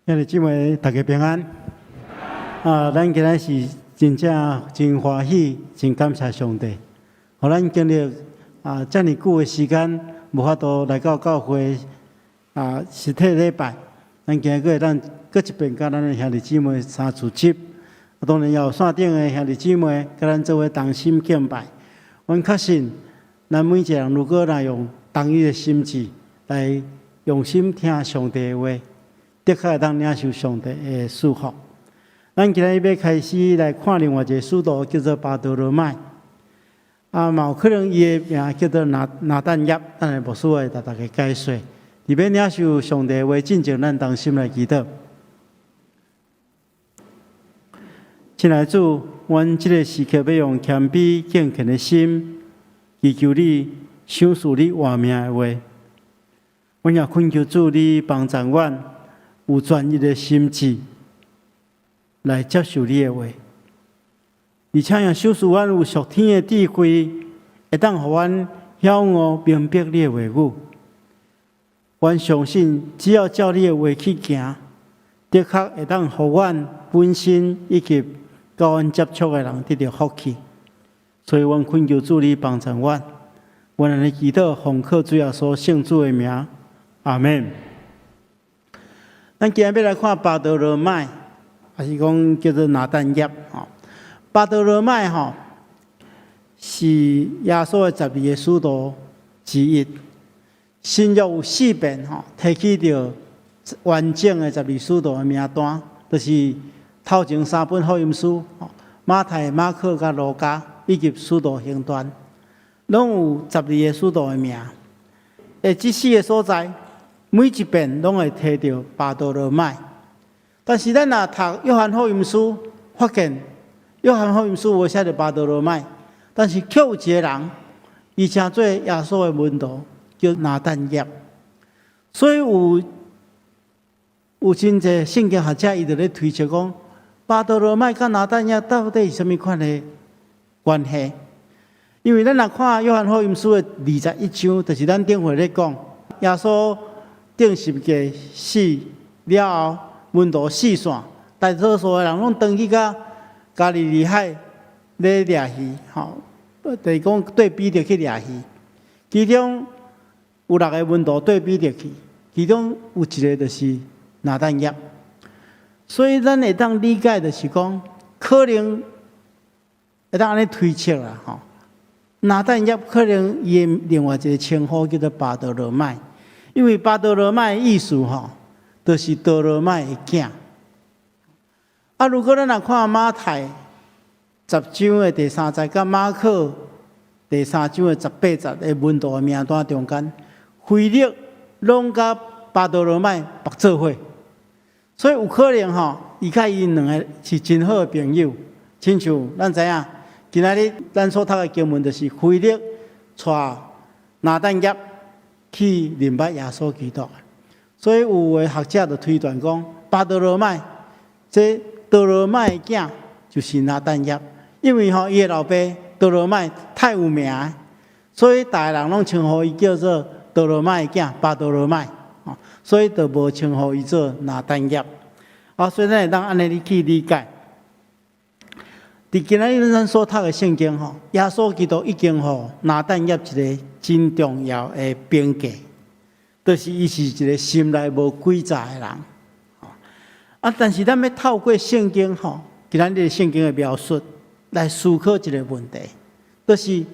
兄弟姊妹，大家平安。咱今仔是真正真欢喜，真感谢上帝，互咱经历遮尔久的时间，无法度来到教会实体礼拜。咱今个咱搁一遍甲咱的兄弟姊妹相聚集。当然也有线顶的兄弟姊妹，甲咱做伙同心敬拜。阮确信，咱每一个人如果用同一的心志来用心听上帝的话，的确会当领受上帝的祝福。咱今日要开始来看另外一个使徒，叫做巴多罗买。嘛有可能伊的名叫做拿但业，咱的牧师会甲大家解说。伫要领受上帝的话，进前咱同心来祈祷。亲爱的主，阮即个时刻要用谦卑敬虔的心，祈求你赏赐你活命的话。阮也恳求主你帮助阮有专一的心智来接受你的话，而且也赏赐阮有属天的智慧，会当互阮晓悟明白你的话语。阮相信，只要照你的话去行，的确会当互阮本身以及甲阮接触的人得到福气。所以，阮恳求主你帮助阮，阮安尼祈祷，奉靠主耶稣圣主的名，阿门。咱今日要来看巴多罗买，还是讲叫做拿但业。巴多罗买是耶稣的12个使徒之一。新约有4遍提起到完整的12使徒的名单，就是头前3本福音书，马太、马可甲路加，以及使徒行传，拢有12个使徒的名。这4个所在，每一遍拢会提到巴多罗买。但是咱若读约翰福音书，发现约翰福音书无写到巴多罗买，但是却有一个人，伊称做耶稣的门徒，叫拿但业。所以有真侪圣经学者伊就咧推测讲，巴多罗买甲拿但业到底是甚物款的关系？因为咱若看约翰福音书的21章，就是咱顶回咧讲，耶稣定10个死了后，门徒四散，大多数的人拢登去到加利利海咧掠鱼，就是讲对比着去掠鱼。其中有6个门徒对比着去，其中有一个就是拿但业。所以咱会当理解就是讲，可能会当安尼推测啦，拿但业可能伊的另外一个称呼叫做巴多罗买，因为巴多罗买的意思就是多罗买的囝。如果咱若看马太10章的第3节，甲马可第3章的18节的门徒的名单中间，腓力拢甲巴多罗买绑做伙，所以有可能伊甲伊两个是真好的朋友。亲像咱知影，今仔日咱所读的经文就是腓力带拿但业去认捌耶稣基督。所以有的学者就推断讲，巴多罗买这多罗买的囝就是拿但业，因为伊的老爸多罗买太有名，所以大家人拢称呼伊叫做多罗买的囝巴多罗买，所以就无称呼伊做拿但业。所以咱会当安尼去理解。伫今仔日咱所读的圣经耶稣基督已经拿但业一个真重要的凭据。就是伊是一个心内无诡诈的人，但是咱要透过圣经今仔日圣经的描述来思考一个问题，就是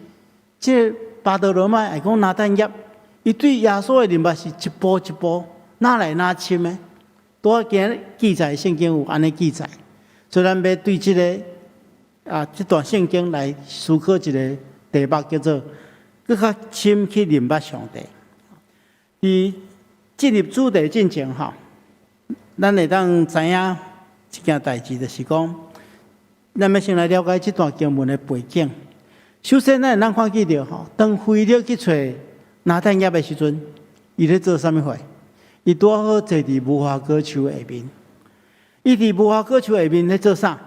这巴多罗买会讲拿但业，伊对耶稣的认捌是一步一步哪来哪深的，多今日记载圣经有安尼记载，所以咱要对这个这段圣经来思考一个题目，叫做更较深去认捌上帝。伫进入主题进前咱会当知影一件代志，就是讲，咱要先来了解这段经文的背景。首先，咱会当看见到当腓力去找拿但业的时阵，伊咧做啥物货？伊拄好坐伫无花果树下面。伊伫无花果树下面咧做啥？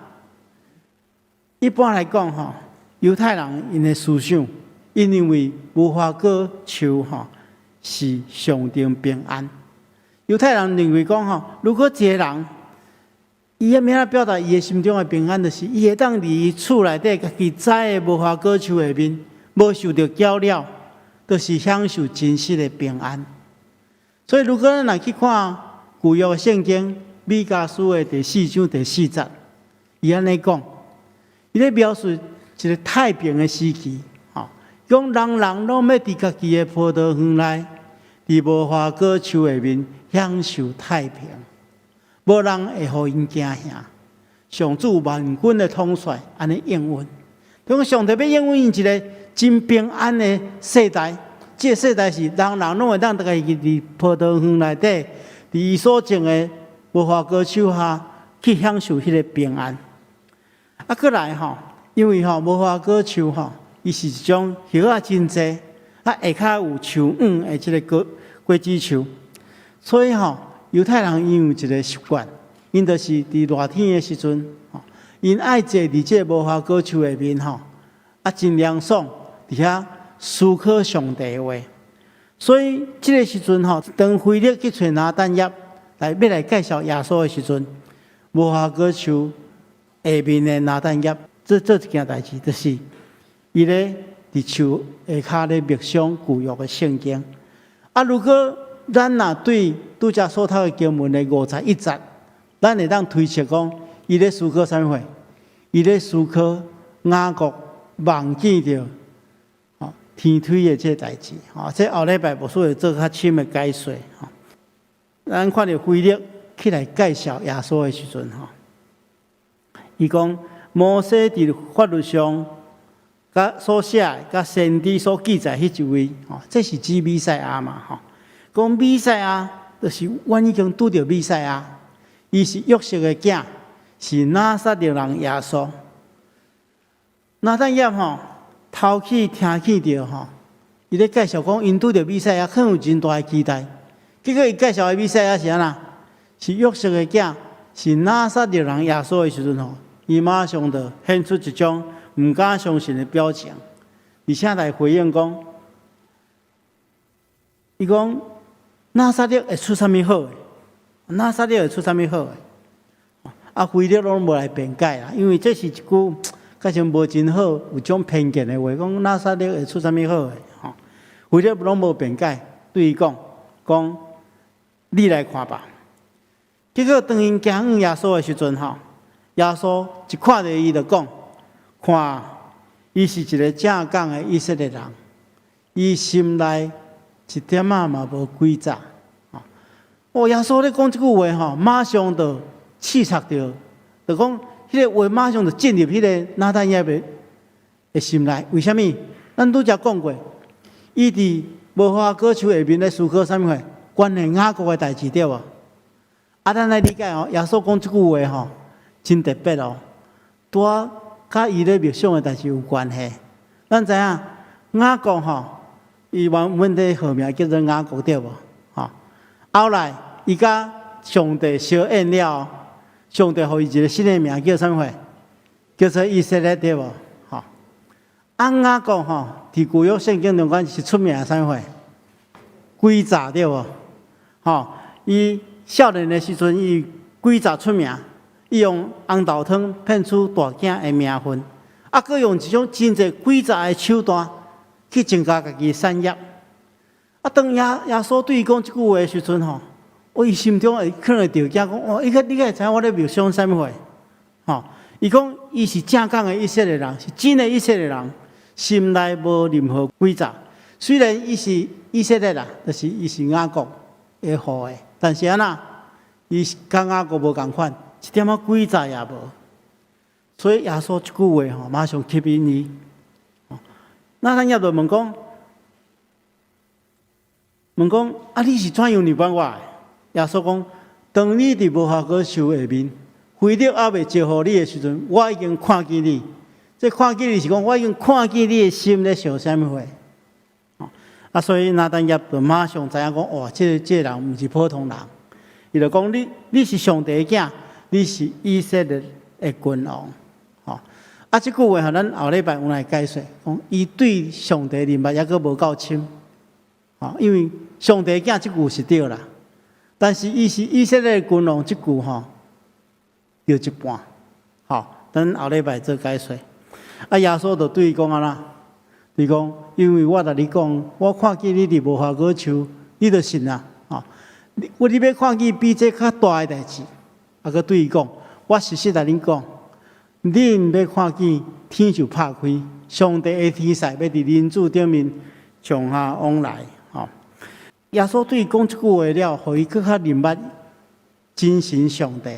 一般来讲犹太人因的思想，因为无花果树是象征平安，犹太人认为讲吼，如果一个人，伊要明仔表达伊的心中的平安，就是伊会当伫伊厝内底家己栽的无花果树下面，无受到搅扰，就是享受真实的平安。所以，如果咱来去看旧约圣经米迦书的第4章第4节，伊安尼讲，伊咧描述一个太平的时期，讲人人拢要伫家己的葡萄园内，伫无花果树下面享受太平，无人会互因惊吓。上主万军的统帅安尼应允，讲上帝要应允一个真平安的世代。这个世代是人人拢会当大家伫葡萄园内底，伫伊所种的无花果树下去享受迄个平安。啊，过来吼，因为无花果树伊是一种叶仔真济，下骹有树黄的即个果子树，所以犹太人因有一个习惯，因就是伫热天的时阵，因爱坐伫即个无花果树下面真凉爽，伫遐思考上帝的话。所以即个时阵当腓力去找拿但业要来介绍耶稣的时阵，无花果树下面的拿但业做一件代志，就是伊咧伫树下骹咧默想旧约的圣经。如果咱若对拄则所读的经文的51节，咱会当推测讲，伊咧思考啥物货？伊咧思考雅各忘记着天推的这代志。这后礼拜牧师会做较深的解说。咱看到腓力起来介绍耶稣的时阵，伊讲摩西伫法律上甲所写，甲先知所记载迄一位，这是指弥赛亚嘛？讲弥赛亚就是阮已经拄着弥赛亚，伊是约瑟的囝，是拿撒勒人耶稣。拿但业头去听去着伊咧介绍讲，因拄着弥赛亚，可能有真大的期待。结果伊介绍的弥赛亚是安那？是约瑟的囝，是拿撒勒人耶稣的时阵伊马上就显出一种唔敢相信的表情，而且来回应讲，伊讲拿撒勒会出啥物好的？拿撒勒会出啥物好的？腓力拢无来辩解啦，因为这是一句假像无真好，有种偏见的话，讲拿撒勒会出啥物好的？腓力拢无辩解，对伊讲你来看吧。结果当因行向耶稣的时阵，耶稣一看到伊就讲，看，伊是一个正港的以色列人，伊心内一点仔嘛无诡诈。耶稣咧讲这句话马上就刺杀着，就讲迄个话马上就进入迄个拿但业的心内。为什么？咱拄则讲过，伊伫无花果树下面咧思考啥物货？关系雅各的代志对无？咱来理解耶稣讲这句话真特别拄甲伊咧默想的代志有关系。咱知影雅各伊原本的号名叫做雅各对无？后来伊甲上帝相应了，上帝予伊一个新的名叫啥物货？叫做以色列对无？雅各伫旧约圣经中间是出名的啥物货？诡诈对无？伊少年的时阵，伊诡诈出名，伊用红豆汤骗取大囝的名分，佮用一种真侪诡诈的手段去增加家己的产业。当耶稣对伊讲这句话的时阵，伊心中会可能会着惊讲，你会知影我咧默想啥物话？伊讲伊是正港的以色列人，是真的以色列人，心内无任何诡诈。虽然伊是以色列人，但是伊是雅各的户的，但是安那，伊甲雅各无共款，一点仔诡诈也无。所以耶稣这句话马上吸引伊。那咱也就问讲，你是怎样认识我的？耶稣讲，当你伫无花果树下面，腓力还未招呼你的时阵，我已经看见你。这看见你是讲，我已经看见你的心咧想啥物货。所以拿但业就马上知影讲，这个人毋是普通人。伊就讲，你是上帝的囝，你是以色列的君王。这句话咱后礼拜有来解说，讲伊对上帝认捌还阁无够深。因为上帝的囝这句是对啦，但是伊是以色列君王即句吼，就一半，吼，等后礼拜做解说。啊，耶稣就对伊讲啊啦，伊讲，因为我甲你讲，我看见你伫无花果树，你就信啦，吼。你要看见比这较大诶代志，啊，佮对伊讲，我实实甲恁讲，恁要看见天就拍开，上帝诶天使要伫人子顶面上下往来，吼。耶稣对伊讲即句话了，互伊更较明白真神上帝，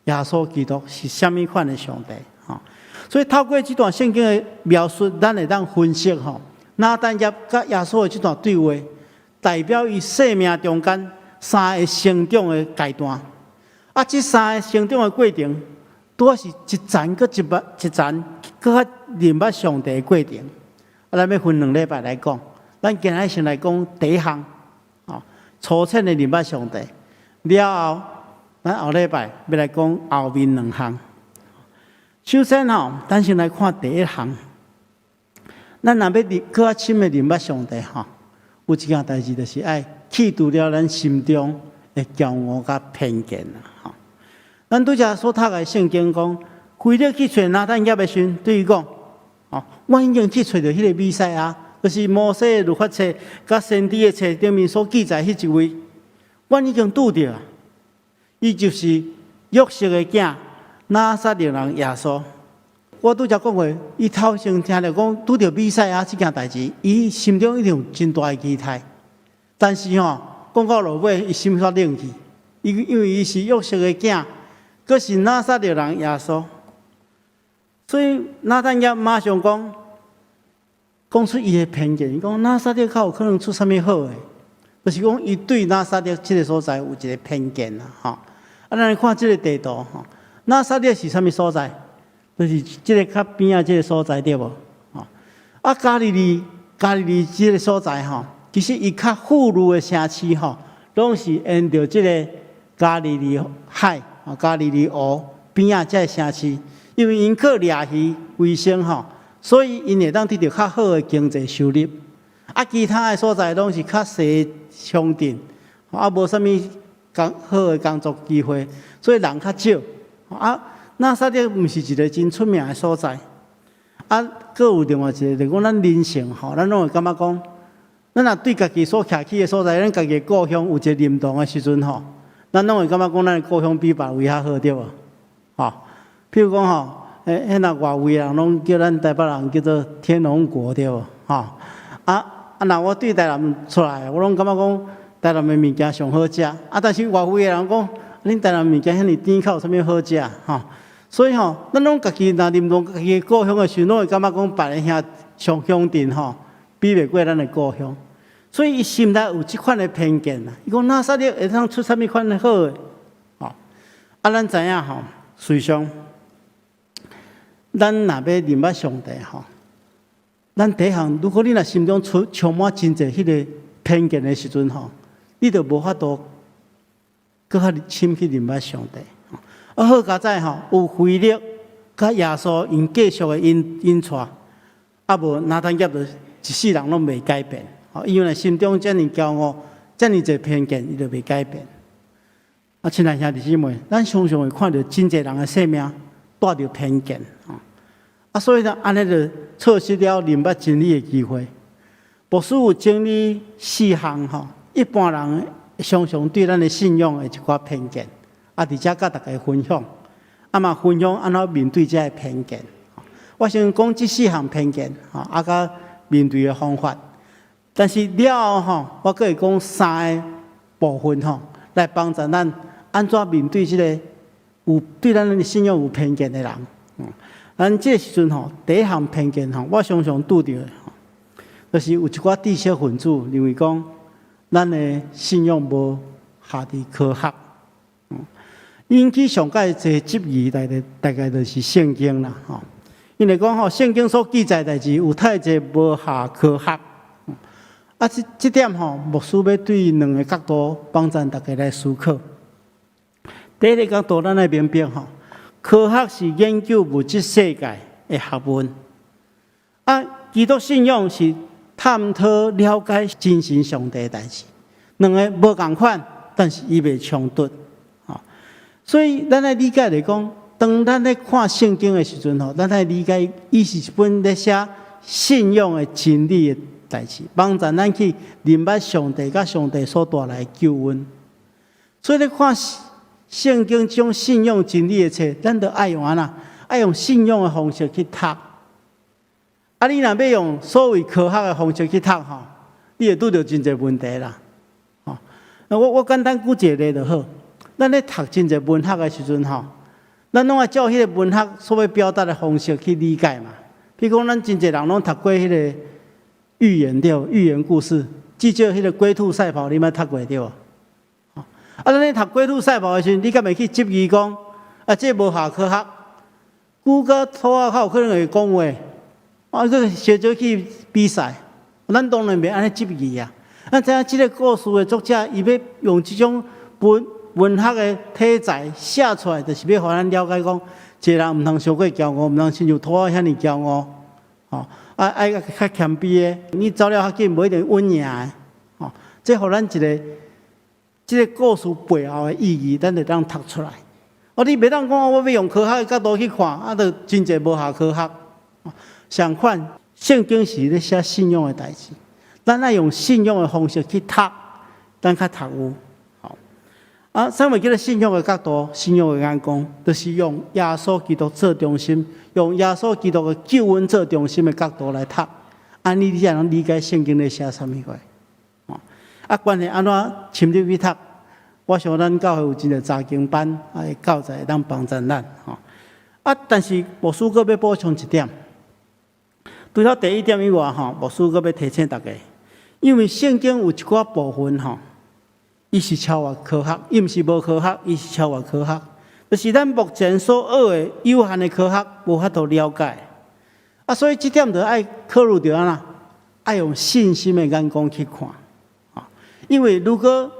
耶稣基督是虾米款诶上帝，吼。所以透过这段圣经的描述，咱会当分析吼，拿但业甲耶稣的这段对话，代表伊生命中间三个成长的阶段。啊，这三个成长的过程，都是一层搁一层，搁较明白上帝的过程。啊，咱要分2礼拜来讲，咱今日先来讲第一项，哦，粗浅的明白上帝。了后，咱后礼拜要来讲后面2项。首先吼，咱先来看第一项。咱若要更较深的明白上帝吼，有一件代志就是爱去除了咱心中的骄傲甲偏见啦吼。咱拄则所读的圣经讲，规日去找拿但业的时，对伊讲，哦，我已经去找到迄个弥赛亚，就是摩西的律法册甲先知的册顶面所记载迄一位，我已经拄着啊，伊就是约瑟的囝。拿撒勒人耶稣，我拄则讲过，伊头先听着讲拄着弥赛亚这件代志，伊心中一定有真大的期待。但是吼，讲到落尾，伊心煞冷去，因为伊是约瑟的囝，佫是拿撒勒人耶稣，所以拿但业马上讲出伊的偏见，伊讲拿撒勒较有可能出啥物好诶，就是讲伊对拿撒勒这个所在有一个偏见啦，吼。啊，咱来看这个地图吼。拿撒勒是啥物所在？就是即个较边仔即个所在对无？吼，啊，加利利即个所在吼，其实伊较富裕的城市吼，拢是沿着即个加利利海、加利利湖边仔即个城市，因为因靠掠鱼为生吼，所以因会当得到较好的经济收入。啊，其他的所在拢是较细乡镇，啊，无啥物好的工作机会，所以人较少。啊，拿撒勒毋是一个真出名的所在。啊，佫有另外一个，就讲咱人性吼，咱拢会感觉讲，咱若对家己所徛起的所在，咱家己的故乡有一个认同的时阵吼，咱拢会感觉讲，咱的故乡比别位较好，对无？吼，譬如讲吼，迄若外位人拢叫咱台北人叫做天龙国，对无？吼，若我对台南出来，我拢感觉讲台南的物件上好食，啊，但是外位的人讲。恁台南物件遐尼甜口，有啥物好食吼？所以吼，咱拢家己若认同家己故乡的时，拢会感觉讲别人遐上乡镇吼，比袂过咱的故乡。所以伊心内有即款的偏见啦。伊讲拿撒勒会当出啥物款的好诶？吼，啊，咱知影吼，随上，咱若要认捌上帝吼，咱第一项，如果你若心中充满真侪迄个偏见的时阵吼，你就无法度。搁较深去认捌上帝，啊好佳哉吼，有腓力甲耶稣因继续的引带，啊无拿但业就一世人拢未改变，因为心中遮尔骄傲，遮尔侪偏见，伊就未改变。啊，亲爱兄弟姊妹，咱常常会看到真侪人的生命带着偏见，啊，所以呢，安尼就错失了认捌真理的机会。牧师有整理4项吼，一般人。常常对咱的信仰的一寡偏见，啊，伫遮甲大家分享，啊嘛分享安怎面对这个偏见。我先讲这4项偏见，啊，甲面对的方法。但是了后我阁会讲3个部分来帮助咱安怎面对这个有对咱的信仰有偏见的人。咱这时阵第一项偏见我常常拄着的，就是有一寡知识分子认为讲。咱的信仰无下伫科学，引起上界侪质疑，大概就是圣经啦，吼。因为讲圣经所记载代志有太侪无下科学，啊，这点牧师要对2个角度帮助大家来思考。第一个角度，咱来明白科学是研究物质世界的学问，啊，基督信仰是。探讨了解真神上帝的代志，2个无共款，但是伊袂冲突，所以咱来理解来讲，当咱咧看圣经的时阵吼，咱来理解，伊是一本咧写信仰的真理的代志，帮助咱去明白上帝甲上帝所带来的救恩。所以咧看圣经这种信仰真理的册，咱就爱用爱用信仰的方式去读。你若要用所谓科学的方式去读吼，你会拄到真侪问题啦。我简单举一个例就好。咱咧读真侪文学的时阵吼，咱拢爱照迄个文学所要表达的方式去理解嘛。譬如讲，咱真侪人拢读过迄个寓言寓言故事，至少迄个龟兔赛跑，你捌读过对无？咱咧读龟兔赛跑的时阵，你敢会去质疑讲这无下科学？牛甲兔仔较有可能会讲话，个小少去比赛，咱当然袂安尼质疑啊。咱知影即个故事的作者，伊要用即种文学的题材写出来，就是要互咱了解讲，一个人毋通伤过骄傲，毋通亲像兔仔遐尼骄傲，爱较谦卑的，你走了较紧，无一定稳赢的，这互咱即个故事背后的意义，咱就当读出来。你袂当讲我要用科学的角度去看，就真侪无下科学。相反，圣经是咧写信仰的代志，咱爱用信仰的方式去读，咱较读有。啥物叫做信仰的角度、信仰的眼光，就是用耶稣基督做中心，用耶稣基督的救恩做中心的角度来读，安尼你才能理解圣经咧写啥物话。关于安怎深入去读，我想咱教会有真个查经班，教材当帮助咱。但是牧师阁要补充一点，除了第一点以外，牧师阁要提醒大家，因为圣经有一寡部分伊是超越科学，伊毋是无科学，伊是超越科学。就是咱目前所学的有限的科学，无法度了解。所以这点就爱考虑到爱用信心的眼光去看。因为如果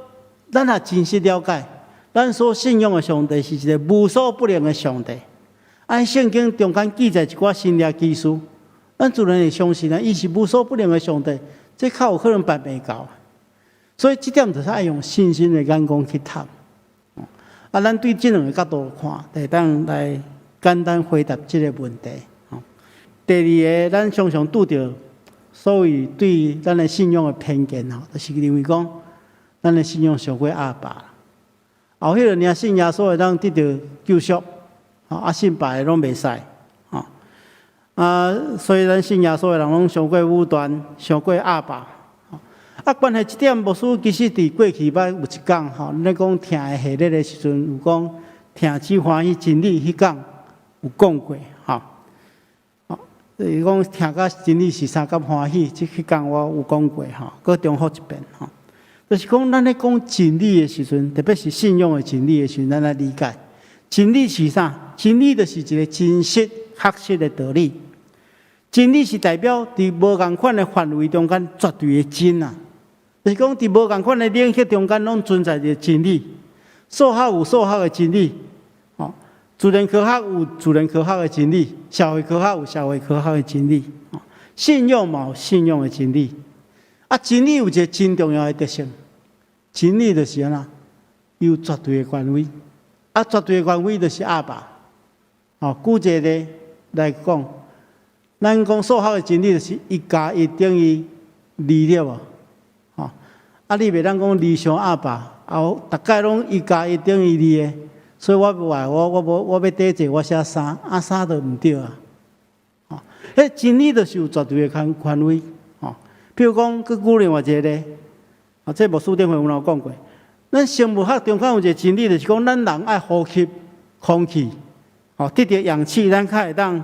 咱也真实了解，咱所信仰的上帝是一个无所不能的上帝。圣经中间记载一寡新约基础，咱自然会相信伊是无所不能的上帝，这较有可能办袂到。所以这点就是爱用信心的眼光去读。咱对这两个角度看，会当来简单回答这个问题。第二个，咱常常拄到所谓对咱的信仰的偏见，就是认为讲，咱的信仰上过阿爸，后迄个领信耶稣会当得到救赎，信别的拢袂使。所以咱信耶稣的人拢上过武断，上过阿爸。关系这点，牧师其实伫过去捌有一讲，咱咧讲听的系列的时阵，有讲听只欢喜真理迄讲有讲过，就是讲听甲真理是三甲欢喜，即迄讲我有讲过，搁重复一遍，就是讲咱咧讲真理的时阵，特别是信仰的真理的时阵，咱来理解真理是啥？真理就是一个真实、确实的道理。真理是代表伫无共款的范围中间绝对的真啊。就是讲，伫无共款的领域中间，拢存在着真理。数学有数学的真理，自然科学有自然科学的真理，社会科学有社会科学的真理，信仰嘛有信仰的真理。真理有一个真重要的特性，真理就是安那有绝对的权威。绝对的权威就是阿爸。举一个例来讲，咱讲数学的真理就是1+1等于2，对无？你袂当讲2上阿爸，大概拢1+1等于2的，所以我要抵制，我写3，3就毋对啊。迄真理就是有绝对的权威。譬如讲，佮举另外一个咧，这牧师顶回有讲过，咱生物学中间有一个真理，就是讲咱人爱呼吸空气，得到氧气，咱才会当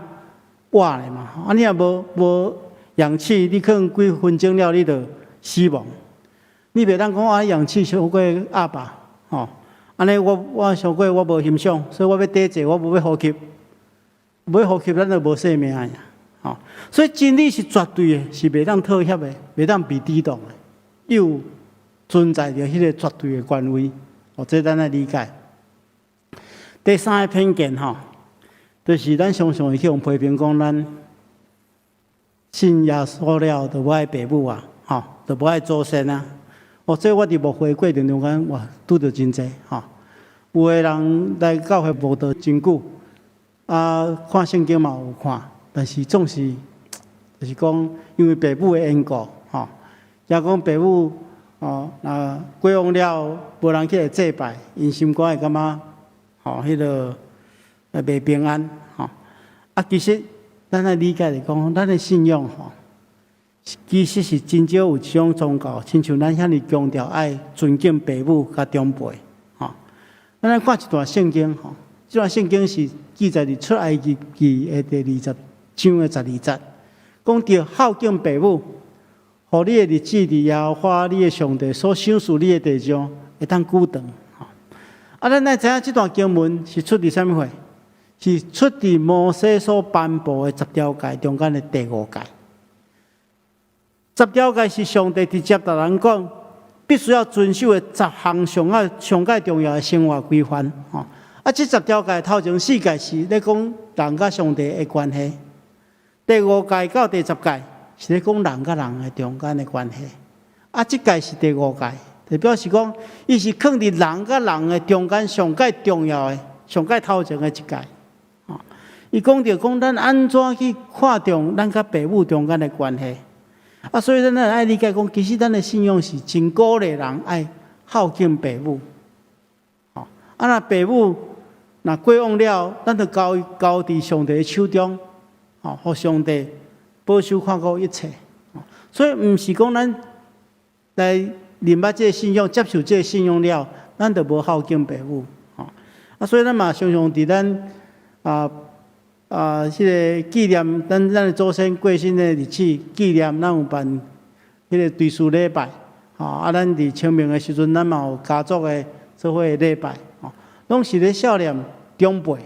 活咧嘛。你若无氧气，你可能几分钟了，你就死亡。你袂当讲氧气超过阿爸，安尼我超过我无欣赏，所以我要抵制，我无要呼吸，无要呼吸，咱就无生命呀。所以真理是绝对的，是袂当妥协的，袂当被抵挡的，又存在着迄个绝对的权威。这咱来理解。第三个偏见就是咱常常会去用批评讲咱信耶稣了，就无爱爸母啊，就无爱祖先啊。这我伫牧会过程中间，哇，拄着真济吼。有的人来教会无道真久，看圣经嘛有看，但是总是就是讲，因为父母的缘故，也讲父母过往了，无人去来祭拜，因心肝会感觉迄个袂平安其实咱来理解来讲，咱的信仰其实是真少有一种宗教，亲像咱遐尼强调爱尊敬父母甲长辈咱来看一段圣经这段圣经是记载伫出埃及记的第20章的12节，讲着孝敬父母，互你的日子伫耶和华你的上帝所赏赐你的地上会当久长咱来知影这段经文是出伫啥物货？是出伫摩西所颁布的10条诫中间的第5诫。10条诫是上帝直接对人讲，必须要遵守的10项上界重要的生活规范这10条诫头前4诫是咧讲人甲上帝的关系，第5诫到第10诫是咧讲人甲人的中间的关系。这诫是第5诫，就表示讲，伊是放伫人甲人的中间上界重要的、上界头前的一诫伊讲着讲，咱安怎去看重咱甲父母中间的关系所以咱爱理解讲，其实咱的信仰是真鼓励人爱孝敬父母若父母若过往了，咱就交伫上帝的手中互上帝保守看顾一切所以毋是讲咱来认捌这个信仰，接受这个信仰了，咱就无孝敬父母所以咱嘛常常伫咱迄个纪念咱的祖先过身的日子，纪念咱有办迄个追思礼拜咱伫清明的时阵，咱嘛有家族的做伙的礼拜拢是咧孝念长辈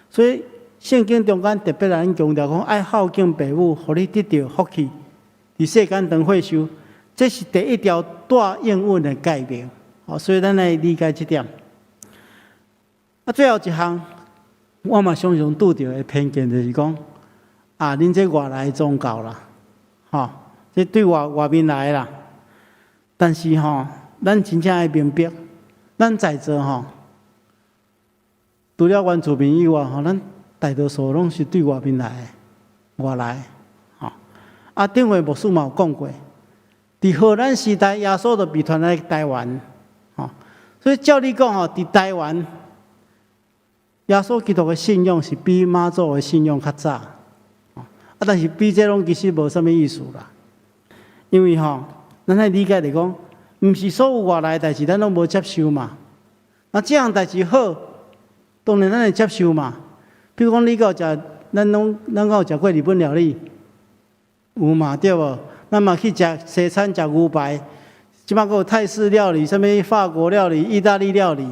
所以圣经中间特别来强调讲，爱孝敬父母，互你得到福气，伫世间长寿寿，这是第一条大应允的诫命所以咱来理解这点最后一项。我嘛常常拄着的偏见就是讲，恁这外来的宗教啦，这对外面来啦。但是咱真正要明白，咱在座除了原住民以外咱大多数拢是对外面来的，外来顶回牧师嘛有讲过，伫荷兰时代，耶稣就被传来台湾所以照理讲伫台湾。耶稣基督的信仰是比妈祖的信仰较早，但是比这拢其实无啥物意思啦。因为咱来理解来讲，毋是所有外来的代志咱拢无接受嘛。那这样代志好，当然咱会接受嘛。比如讲，你有食，咱有食过日本料理，有嘛对无？咱嘛去食西餐，食牛排，即摆还有泰式料理，啥物法国料理、意大利料理。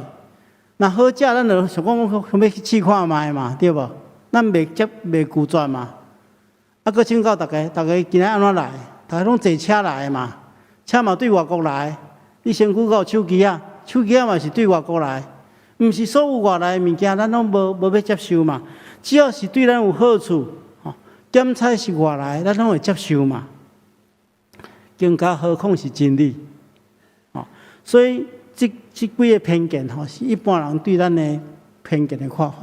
那好食，咱就想讲要去试看卖嘛，对无？咱袂拒绝嘛。佫请教大家今仔安怎来？大家拢坐车来的嘛，车嘛对外国来。你身躯有手机手机嘛是对外国来。毋是所有外来的物件，咱拢无要接受嘛。只要是对咱有好处，检测是外来，咱拢会接受嘛。更加何况是真理，所以。这几个偏见是一般人对咱的偏见的看法，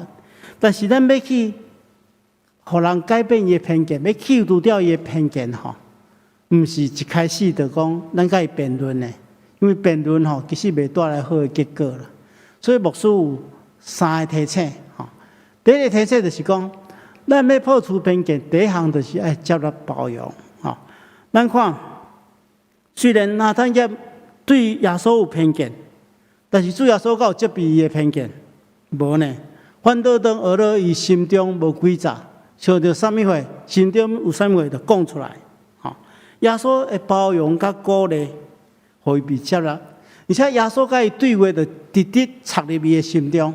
但是咱要去互人改变伊的偏见，要去除掉伊的偏见毋是一开始就讲咱甲伊辩论的，因为辩论其实袂带来好的结果啦。所以牧师有3个提醒第一个提醒就是讲，咱要破除偏见，第一项就是爱接纳包容咱看，虽然拿单业对耶稣有偏见。但是主耶稣有责备伊的偏见，无呢？反倒当学了伊心中无诡诈，想到啥物货，心中有啥物货就讲出来。耶稣会包容甲鼓励，互伊被接纳，而且耶稣甲伊对话就直直插入伊的心中。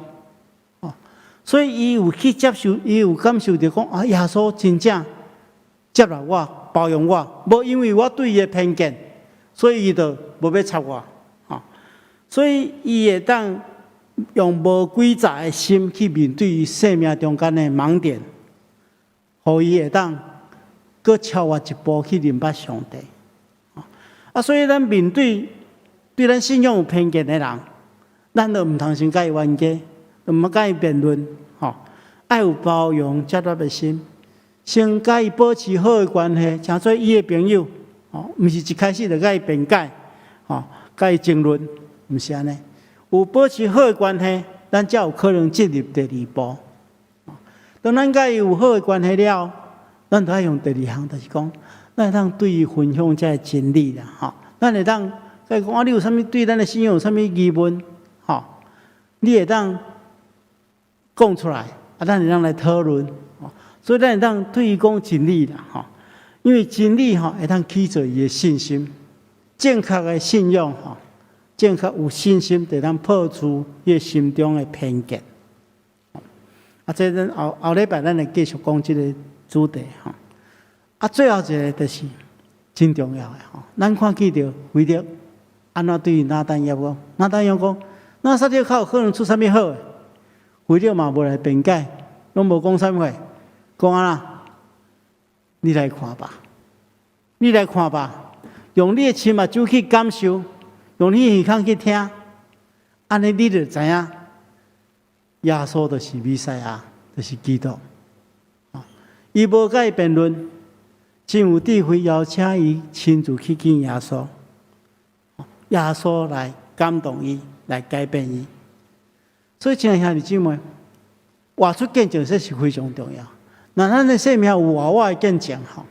所以伊有去接受，伊有感受到讲耶稣真正接纳我、包容我，无因为我对伊的偏见，所以伊就无要插我。所以，伊会当用无诡诈的心去面对生命中间的盲点，互伊会当佫超越一步去认捌上帝。所以咱面对对咱信仰有偏见的人，咱就唔通先甲伊冤家，唔好甲伊辩论，吼，爱有包容接纳的心，先甲伊保持好的关系，成做伊的朋友，吼，唔是一开始就甲伊辩解，吼，甲伊争论，唔是安尼。有保持好的关系，咱才有可能进入第二步。当咱甲伊有好的关系了，咱就要用第二项，就是讲，咱会当对伊分享这真理啦，吼，咱会当甲伊讲啊，你有啥物对咱的信仰有啥物疑问，吼，你会当讲出来，啊，咱会当来讨论，吼，所以咱会当对伊讲真理啦，吼，因为真理吼会当起造伊的信心，正确的信仰吼。正确有信心，就当破除伊心中的偏见。啊，这咱后礼拜咱会继续讲这个主题吼。啊，最后一个就是真重要的吼。咱看见着为了安怎对拿单业讲，拿单业讲，那撒条口可能出啥物好的？为了嘛无来辩解，拢无讲啥物话，讲啊啦，你来看吧，你来看吧，用你的亲目睭去感受。用你耳孔去听，安尼你就知影，耶稣就是弥赛亚，就是基督。伊无甲伊辩论，真有智慧邀请伊亲自去见耶稣，耶稣来感动伊，来改变伊。所以，亲爱兄弟姊妹，活出见证，这是非常重要。那咱的生命有活我的见证吼，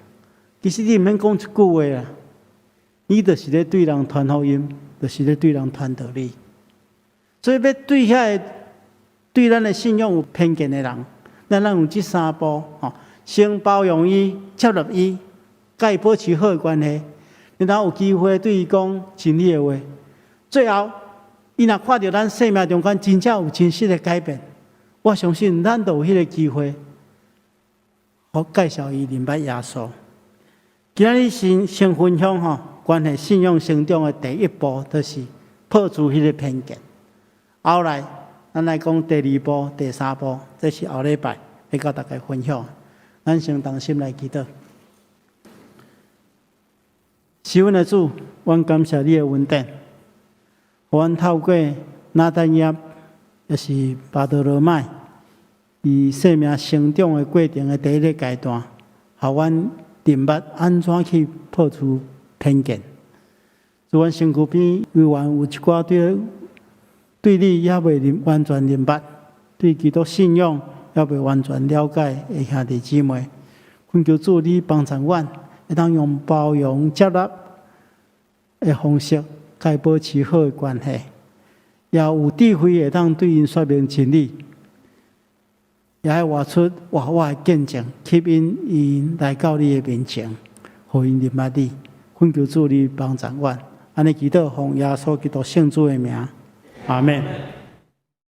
其实你唔免讲一句话啦，你就是咧对人传福音。就是咧对人传道理，所以要对遐个对咱的信仰有偏见的人，咱用这三步吼，先包容伊、接纳伊，甲伊保持好的关系，然后有机会对伊讲真理的话。最后，伊若看到咱生命中间真正有真实的改变，我相信咱就有迄个机会，好介绍伊明白耶稣。今日先分享吼。关系信仰成长的第一步，就是破除迄个偏见。后来，咱来讲第二步、第三步，这是后礼拜要甲大家分享。咱先同心来祈祷。是阮的主，阮感谢你的恩典，阮透过拿单业，也是巴多罗买，以生命成长的过程的第一个阶段，互阮明白安怎去破除偏见，在阮身躯边，有一寡对你也未完全明白，对基督信仰也未完全了解的兄弟姊妹，恳求主你帮助阮，会当用包容接纳的方式，甲伊保持好的关系，也有智慧会当对因说明真理，也爱活出活我的见证，吸引因来到你的面前，互因认捌你。恳求主你帮助阮，安尼祈祷奉耶稣基督圣主的名，阿门。